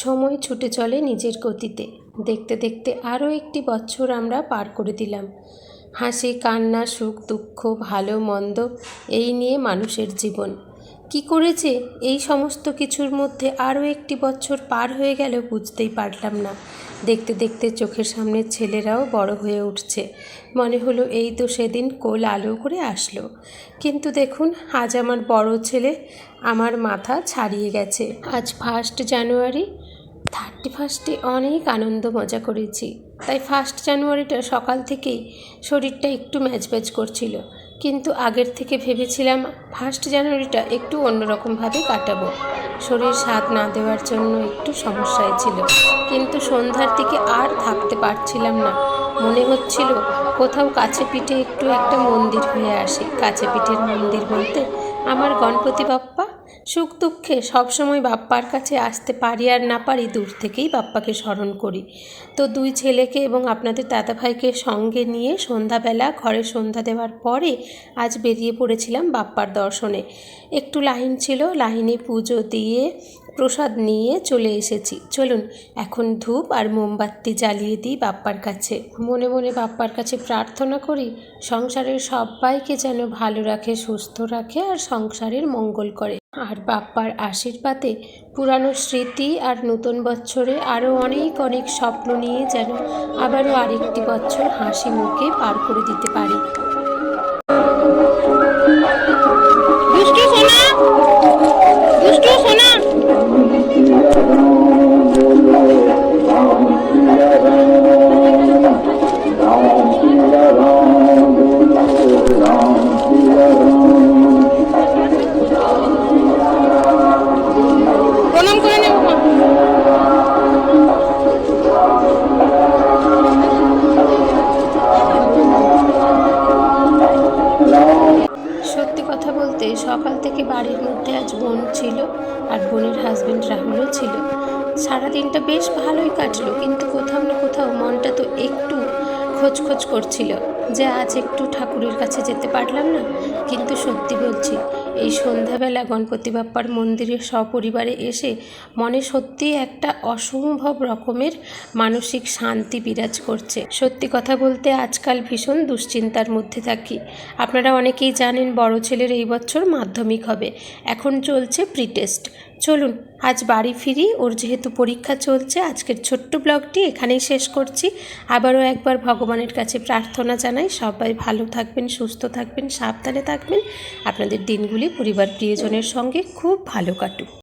সময় ছুটে চলে নিজের গতিতে। দেখতে দেখতে আরও একটি বছর আমরা পার করে দিলাম। হাসি, কান্না, সুখ, দুঃখ, ভালো মন্দ, এই নিয়ে মানুষের জীবন। কি করেছে এই সমস্ত কিছুর মধ্যে আরও একটি বছর পার হয়ে গেল বুঝতেই পারলাম না। দেখতে দেখতে চোখের সামনের ছেলেরাও বড় হয়ে উঠছে। মনে হলো এই তো সেদিন কোল আলো করে আসলো। কিন্তু দেখুন, আজ আমার বড় ছেলে আমার মাথা ছাড়িয়ে গেছে। আজ 1 জানুয়ারি। 31 অনেক আনন্দ মজা করেছি। তাই 1 জানুয়ারিটা সকাল থেকেই শরীরটা একটু ম্যাজম্যাজ করছিল। কিন্তু আগের থেকে ভেবেছিলাম 1 জানুয়ারিটা একটু অন্যরকমভাবে কাটাবো। শরীর সাথ না দেওয়ার জন্য একটু সমস্যায় ছিল। কিন্তু সন্ধ্যার দিকে আর থাকতে পারছিলাম না। মনে হচ্ছিল কোথাও কাছে পিঠে একটু একটা মন্দির হয়ে আসে। কাছে পিঠের মন্দির বলতে আমার গণপতি বাপ্পা। সুখ দুঃখে সবসময় বাপ্পার কাছে আসতে পারি আর না পারি, দূর থেকেই বাপ্পাকে স্মরণ করি। তো 2 ছেলেকে এবং আপনাদের দাদাভাইকে সঙ্গে নিয়ে সন্ধ্যাবেলা ঘরে সন্ধ্যা দেওয়ার পরে আজ বেরিয়ে পড়েছিলাম বাপ্পার দর্শনে। একটু লাইন ছিল, লাইনে পুজো দিয়ে প্রসাদ নিয়ে চলে এসেছি। চলুন এখন ধূপ আর মোমবাতি জ্বালিয়ে দিই বাপ্পার কাছে। মনে মনে বাপ্পার কাছে প্রার্থনা করি সংসারের সবাইকে যেন ভালো রাখে, সুস্থ রাখে আর সংসারের মঙ্গল করে। আর বাপ্পার আশীর্বাদে পুরানো স্মৃতি আর নতুন বছরে আরও অনেক অনেক স্বপ্ন নিয়ে যেন আবারও আরেকটি বছর হাসি মুখে পার করে দিতে পারি। দুষ্টু সোনা, দুষ্টু সোনা। প্রণাম করে নেব। সত্যি কথা বলতে সকাল থেকে বাড়ির মধ্যে আজ বোন ছিল আর বোনের হাজবেন্ড রাহুলও ছিল। সারাদিনটা বেশ ভালোই কাটলো, কিন্তু কোথাও না কোথাও মনটা তো একটু খোঁজ করছিল যে আজ একটু ঠাকুরের কাছে যেতে পারলাম না। কিন্তু সত্যি বলছি, এই সন্ধ্যাবেলা গণপতি বাপ্পার মন্দিরে সপরিবারে এসে মনে সত্যিই একটা অসম্ভব রকমের মানসিক শান্তি বিরাজ করছে। সত্যি কথা বলতে আজকাল ভীষণ দুশ্চিন্তার মধ্যে থাকি। আপনারা অনেকেই জানেন বড় ছেলের এই বছর মাধ্যমিক হবে, এখন চলছে প্রি টেস্ট। চলুন আজ বাড়ি ফিরি, ওর যেহেতু পরীক্ষা চলছে। আজকের ছোট্ট ব্লগটি এখানেই শেষ করছি। আবারও একবার ভগবানের কাছে প্রার্থনা জানাই সবাই ভালো থাকবেন, সুস্থ থাকবেন, সাবধানে থাকবেন। আপনাদের দিনগুলি পরিবার প্রিয়জনের সঙ্গে খুব ভালো কাটুক।